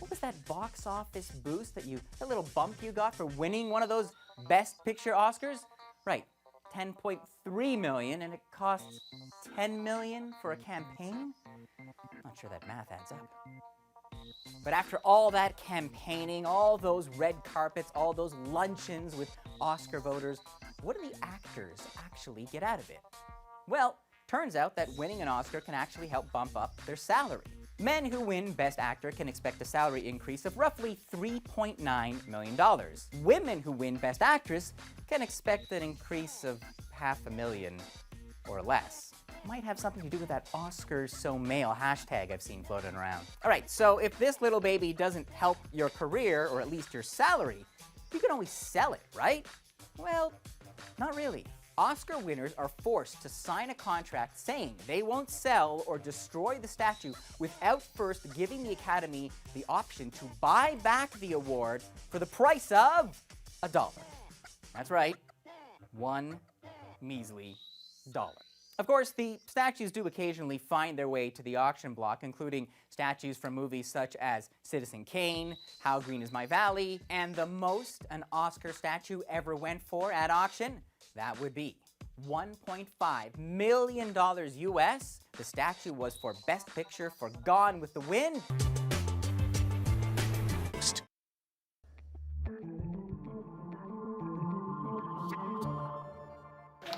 What was that box office boost that little bump you got for winning one of those Best Picture Oscars? Right, $10.3 million, and it costs $10 million for a campaign? Not sure that math adds up. But after all that campaigning, all those red carpets, all those luncheons with Oscar voters, what do the actors actually get out of it? Well, turns out that winning an Oscar can actually help bump up their salary. Men who win Best Actor can expect a salary increase of roughly $3.9 million. Women who win Best Actress can expect an increase of $500,000 or less. Might have something to do with that Oscars so male hashtag I've seen floating around. All right, so if this little baby doesn't help your career, or at least your salary, you can always sell it, right? Well, not really. Oscar winners are forced to sign a contract saying they won't sell or destroy the statue without first giving the Academy the option to buy back the award for the price of $1. That's right, one measly dollar. Of course, the statues do occasionally find their way to the auction block, including statues from movies such as Citizen Kane, How Green Is My Valley, and the most an Oscar statue ever went for at auction, that would be $1.5 million US. The statue was for Best Picture for Gone with the Wind.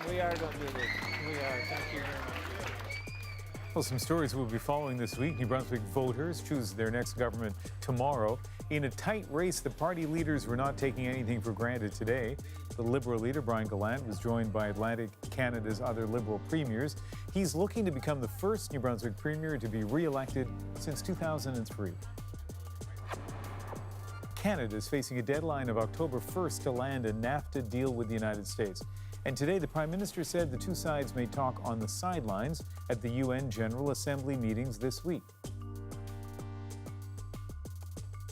We are going to do this. We are. Thank you very much. Well, some stories we'll be following this week. New Brunswick voters choose their next government tomorrow. In a tight race, the party leaders were not taking anything for granted today. The Liberal leader, Brian Gallant, was joined by Atlantic Canada's other Liberal premiers. He's looking to become the first New Brunswick premier to be re-elected since 2003. Canada is facing a deadline of October 1st to land a NAFTA deal with the United States. And today, the Prime Minister said the two sides may talk on the sidelines at the UN General Assembly meetings this week.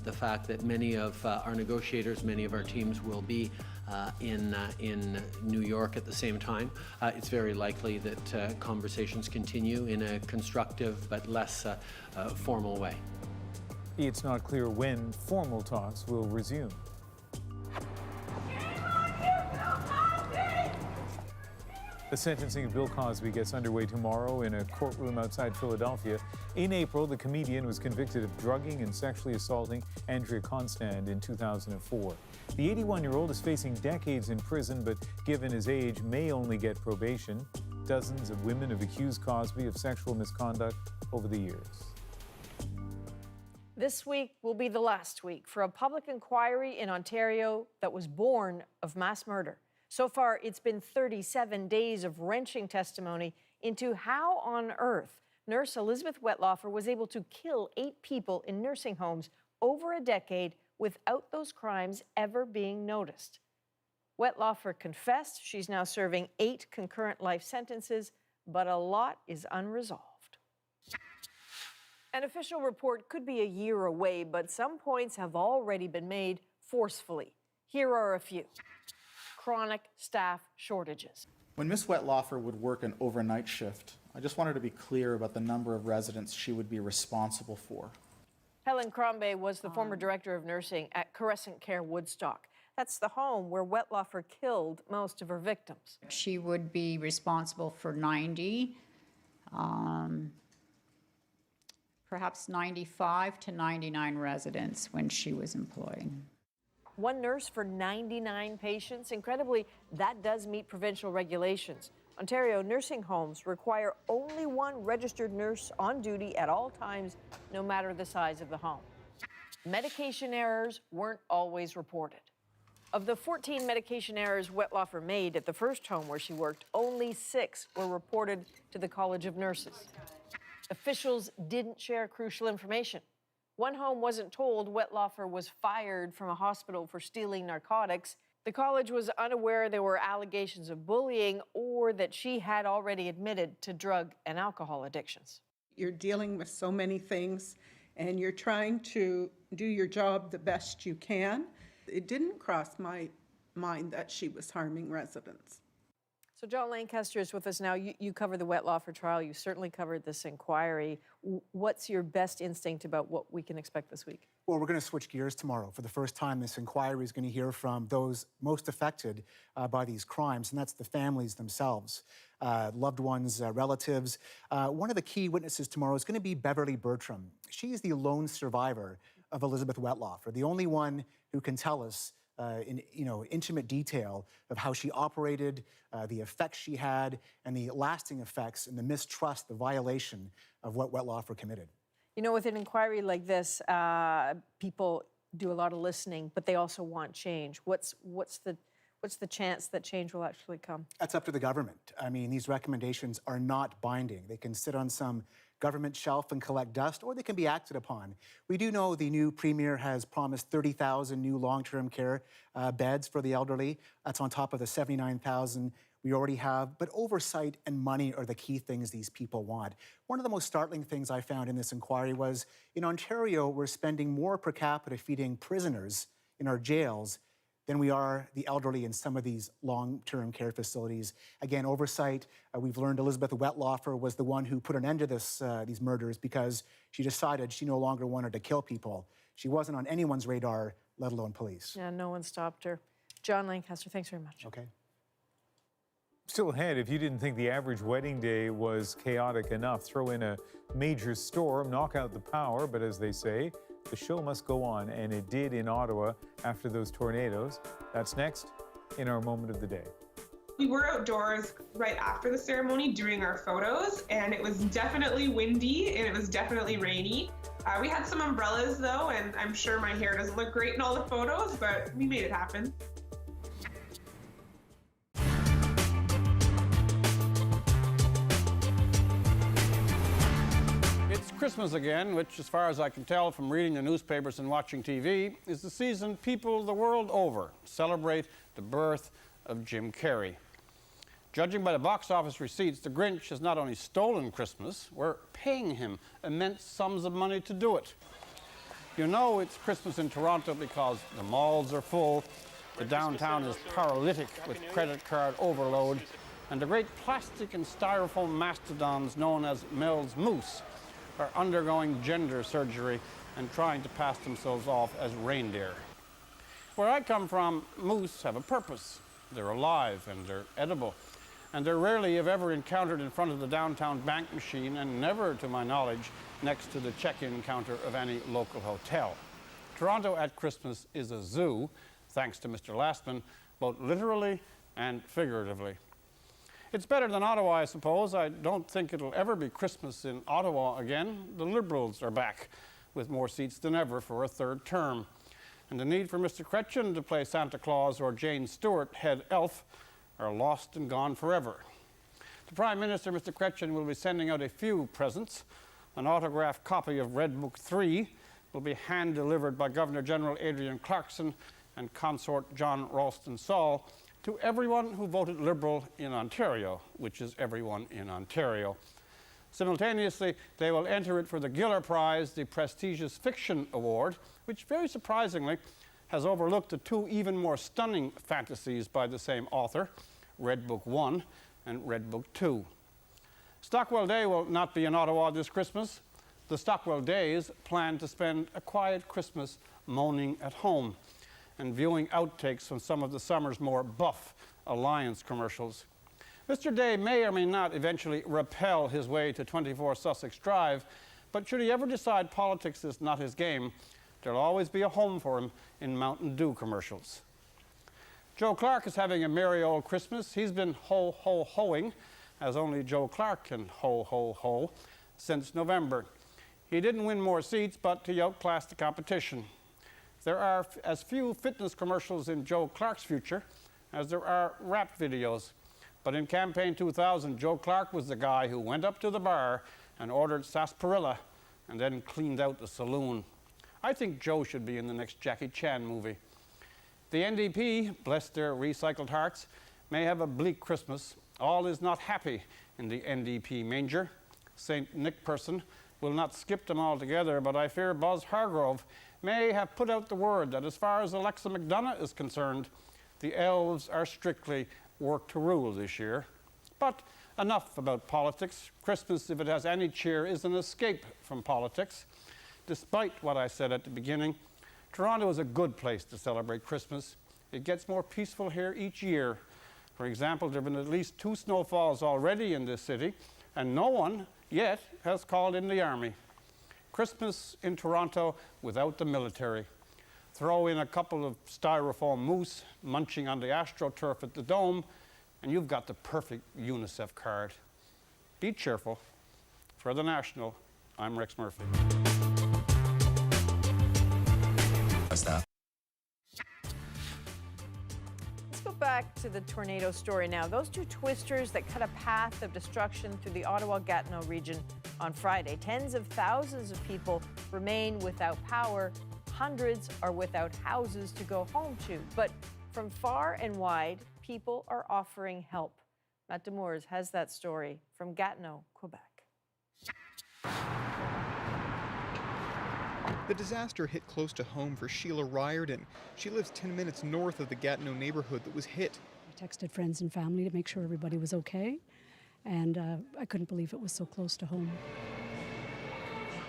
The fact that many of our negotiators, many of our teams will be in New York at the same time, it's very likely that conversations continue in a constructive but less formal way. It's not clear when formal talks will resume. The sentencing of Bill Cosby gets underway tomorrow in a courtroom outside Philadelphia. In April, the comedian was convicted of drugging and sexually assaulting Andrea Constand in 2004. The 81-year-old is facing decades in prison, but given his age, may only get probation. Dozens of women have accused Cosby of sexual misconduct over the years. This week will be the last week for a public inquiry in Ontario that was born of mass murder. So far, it's been 37 days of wrenching testimony into how on earth nurse Elizabeth Wetlaufer was able to kill 8 people in nursing homes over a decade without those crimes ever being noticed. Wetlaufer confessed. She's now serving 8 concurrent life sentences, but a lot is unresolved. An official report could be a year away, but some points have already been made forcefully. Here are a few. Chronic staff shortages. When Ms. Wetlaufer would work an overnight shift, I just wanted to be clear about the number of residents she would be responsible for. Helen Crombie was the former director of nursing at Crescent Care Woodstock. That's the home where Wetlaufer killed most of her victims. She would be responsible for 90, perhaps 95 to 99 residents when she was employed. One nurse for 99 patients. Incredibly, that does meet provincial regulations. Ontario nursing homes require only one registered nurse on duty at all times, no matter the size of the home. Medication errors weren't always reported. Of the 14 medication errors Wetlaufer made at the first home where she worked, only 6 were reported to the College of Nurses. Officials didn't share crucial information. One home wasn't told Wetlaufer was fired from a hospital for stealing narcotics. The college was unaware there were allegations of bullying or that she had already admitted to drug and alcohol addictions. You're dealing with so many things, and you're trying to do your job the best you can. It didn't cross my mind that she was harming residents. So John Lancaster is with us now. You cover the Wetlaufer trial. You certainly covered this inquiry. What's your best instinct about what we can expect this week? Well, we're going to switch gears tomorrow. For the first time, this inquiry is going to hear from those most affected by these crimes, and that's the families themselves, loved ones, relatives. One of the key witnesses tomorrow is going to be Beverly Bertram. She is the lone survivor of Elizabeth Wetlaufer, the only one who can tell us in intimate detail of how she operated, the effects she had, and the lasting effects and the mistrust, the violation of what Wetlaufer committed. You know, with an inquiry like this, people do a lot of listening, but they also want change. What's the chance that change will actually come? That's up to the government. I mean, these recommendations are not binding. They can sit on some government shelf and collect dust, or they can be acted upon. We do know the new premier has promised 30,000 new long-term care beds for the elderly. That's on top of the 79,000 we already have. But oversight and money are the key things these people want. One of the most startling things I found in this inquiry was in Ontario, we're spending more per capita feeding prisoners in our jails than we are the elderly in some of these long-term care facilities. Again, oversight. We've learned Elizabeth Wetlaufer was the one who put an end to these murders because she decided she no longer wanted to kill people. She wasn't on anyone's radar, let alone police. Yeah, no one stopped her. John Lancaster, thanks very much. Okay. Still ahead, if you didn't think the average wedding day was chaotic enough, throw in a major storm, knock out the power, but as they say, the show must go on, and it did in Ottawa after those tornadoes. That's next in our moment of the day. We were outdoors right after the ceremony doing our photos, and it was definitely windy and it was definitely rainy. We had some umbrellas though, and I'm sure my hair doesn't look great in all the photos, but we made it happen. Christmas again, which, as far as I can tell from reading the newspapers and watching TV, is the season people the world over celebrate the birth of Jim Carrey. Judging by the box office receipts, the Grinch has not only stolen Christmas, we're paying him immense sums of money to do it. You know it's Christmas in Toronto because the malls are full, the downtown is paralytic with credit card overload, and the great plastic and styrofoam mastodons known as Mel's Moose are undergoing gender surgery and trying to pass themselves off as reindeer. Where I come from, moose have a purpose. They're alive and they're edible. And they're rarely, if ever, encountered in front of the downtown bank machine and never, to my knowledge, next to the check-in counter of any local hotel. Toronto at Christmas is a zoo, thanks to Mr. Lastman, both literally and figuratively. It's better than Ottawa, I suppose. I don't think it'll ever be Christmas in Ottawa again. The Liberals are back with more seats than ever for a third term. And the need for Mr. Chrétien to play Santa Claus or Jane Stewart, head elf, are lost and gone forever. The Prime Minister, Mr. Chrétien, will be sending out a few presents. An autographed copy of Red Book 3 will be hand-delivered by Governor-General Adrian Clarkson and consort John Ralston Saul to everyone who voted Liberal in Ontario, which is everyone in Ontario. Simultaneously, they will enter it for the Giller Prize, the prestigious Fiction Award, which very surprisingly has overlooked the two even more stunning fantasies by the same author, Red Book 1 and Red Book 2. Stockwell Day will not be in Ottawa this Christmas. The Stockwell Days plan to spend a quiet Christmas moaning at home and viewing outtakes from some of the summer's more buff Alliance commercials. Mr. Day may or may not eventually rappel his way to 24 Sussex Drive, but should he ever decide politics is not his game, there'll always be a home for him in Mountain Dew commercials. Joe Clark is having a merry old Christmas. He's been ho-ho-hoing, as only Joe Clark can ho-ho-ho, since November. He didn't win more seats, but he outclassed the competition. There are as few fitness commercials in Joe Clark's future as there are rap videos. But in campaign 2000, Joe Clark was the guy who went up to the bar and ordered sarsaparilla and then cleaned out the saloon. I think Joe should be in the next Jackie Chan movie. The NDP, bless their recycled hearts, may have a bleak Christmas. All is not happy in the NDP manger. St. Nick person will not skip them altogether, but I fear Buzz Hargrove may have put out the word that as far as Alexa McDonough is concerned, the elves are strictly work to rule this year. But enough about politics. Christmas, if it has any cheer, is an escape from politics. Despite what I said at the beginning, Toronto is a good place to celebrate Christmas. It gets more peaceful here each year. For example, there have been at least 2 snowfalls already in this city, and no one yet has called in the army. Christmas in Toronto without the military. Throw in a couple of styrofoam moose munching on the AstroTurf at the Dome, and you've got the perfect UNICEF card. Be cheerful. For The National, I'm Rex Murphy. Let's go back to the tornado story now. Those 2 twisters that cut a path of destruction through the Ottawa-Gatineau region on Friday. Tens of thousands of people remain without power. Hundreds are without houses to go home to. But from far and wide, people are offering help. Matt Demores has that story from Gatineau, Quebec. The disaster hit close to home for Sheila Riordan. She lives 10 minutes north of the Gatineau neighborhood that was hit. I texted friends and family to make sure everybody was okay, and I couldn't believe it was so close to home.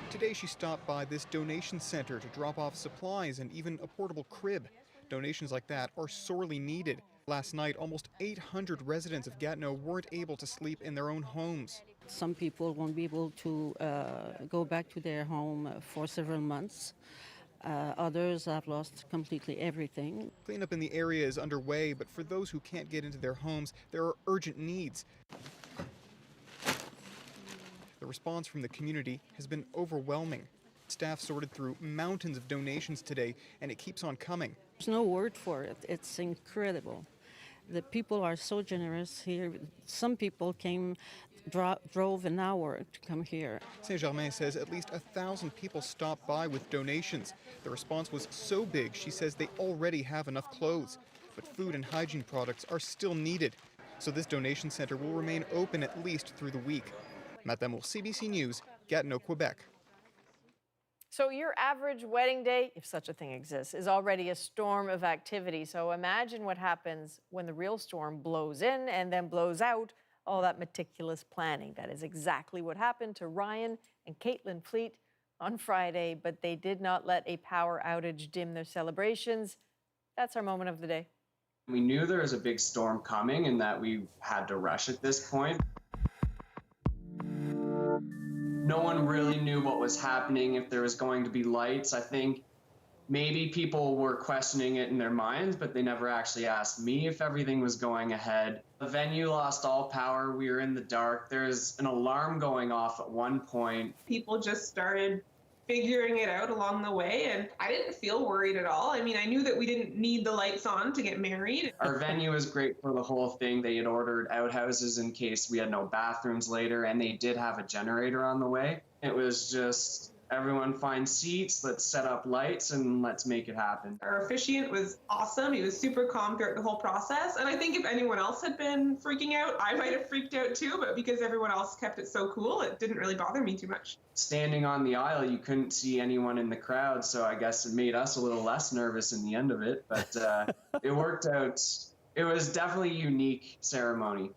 Today she stopped by this donation center to drop off supplies and even a portable crib. Donations like that are sorely needed. Last night, almost 800 residents of Gatineau weren't able to sleep in their own homes. Some people won't be able to go back to their home for several months. Others have lost completely everything. Cleanup in the area is underway, but for those who can't get into their homes, there are urgent needs. The response from the community has been overwhelming. Staff sorted through mountains of donations today, and it keeps on coming. There's no word for it. It's incredible. The people are so generous here. Some people drove an hour to come here. Saint-Germain says at least 1,000 people stopped by with donations. The response was so big, she says they already have enough clothes. But food and hygiene products are still needed. So this donation center will remain open at least through the week. Matt Demore, CBC News, Gatineau, Quebec. So your average wedding day, if such a thing exists, is already a storm of activity. So imagine what happens when the real storm blows in and then blows out all that meticulous planning. That is exactly what happened to Ryan and Caitlin Fleet on Friday, but they did not let a power outage dim their celebrations. That's our moment of the day. We knew there was a big storm coming and that we had to rush at this point. No one really knew what was happening, if there was going to be lights. I think maybe people were questioning it in their minds, but they never actually asked me if everything was going ahead. The venue lost all power. We were in the dark. There's an alarm going off at one point. People just started figuring it out along the way, and I didn't feel worried at all. I mean, I knew that we didn't need the lights on to get married. Our venue was great for the whole thing. They had ordered outhouses in case we had no bathrooms later, and they did have a generator on the way. It was just, everyone find seats, let's set up lights, and let's make it happen. Our officiant was awesome. He was super calm throughout the whole process. And I think if anyone else had been freaking out, I might have freaked out too, but because everyone else kept it so cool, it didn't really bother me too much. Standing on the aisle, you couldn't see anyone in the crowd, so I guess it made us a little less nervous in the end of it, but it worked out. It was definitely a unique ceremony.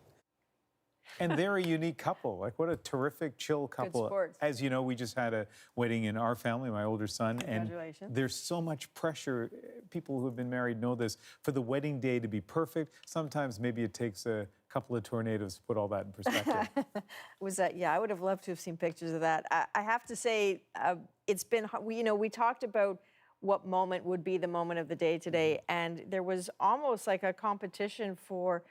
And they're a unique couple. Like, what a terrific, chill couple. Good sports. As you know, we just had a wedding in our family, my older son. Congratulations. And there's so much pressure. People who have been married know this. For the wedding day to be perfect, sometimes maybe it takes a couple of tornadoes to put all that in perspective. Was that, yeah, I would have loved to have seen pictures of that. I have to say, it's been, we talked about what moment would be the moment of the day today, and there was almost like a competition for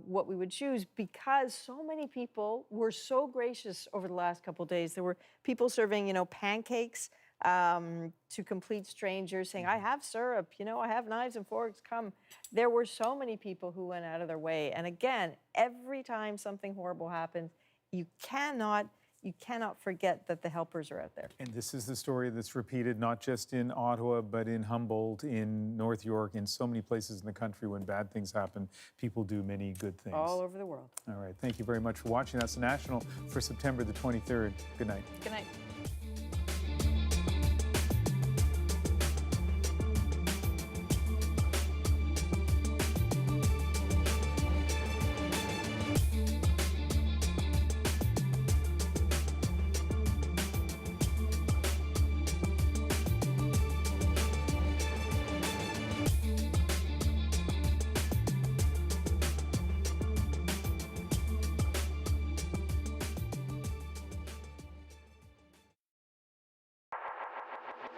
what we would choose, because so many people were so gracious over the last couple of days. There were people serving, pancakes to complete strangers, saying, I have syrup, I have knives and forks, come. There were so many people who went out of their way. And again, every time something horrible happens, you cannot you cannot forget that the helpers are out there. And this is the story that's repeated not just in Ottawa, but in Humboldt, in North York, in so many places in the country. When bad things happen, people do many good things. All over the world. All right. Thank you very much for watching. That's the National for September the 23rd. Good night. Good night.